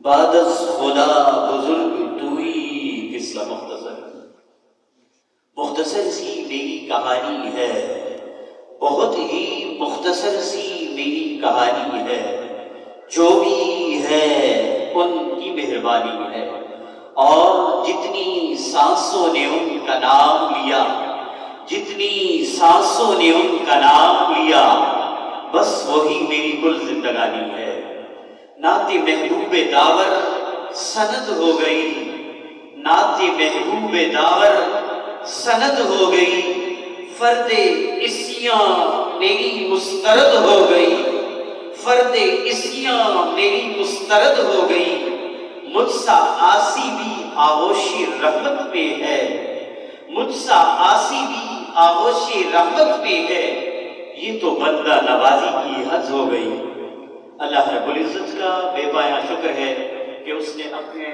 بعد از خدا بزرگ توئی قصہ مختصر سی میری کہانی ہے، بہت ہی مختصر سی میری کہانی ہے، جو بھی ہے ان کی مہربانی ہے، اور جتنی سانسوں نے ان کا نام لیا، جتنی سانسوں نے ان کا نام لیا، بس وہی میری کل زندگانی ہے۔ نعت محبوب داور سند ہو گئی، نعت محبوب داور سند ہو گئی، فرد عصیاں میری مسترد ہو گئی، فرد عصیاں میری مسترد ہو گئی، مجھ سا عاصی بھی آغوش رحمت پہ ہے، مجھ سا عاصی بھی آغوش رحمت پہ ہے، یہ تو بندہ نوازی کی حد ہو گئی۔ اللہ رب العزت کا بے پایہ شکر ہے کہ اس نے اپنے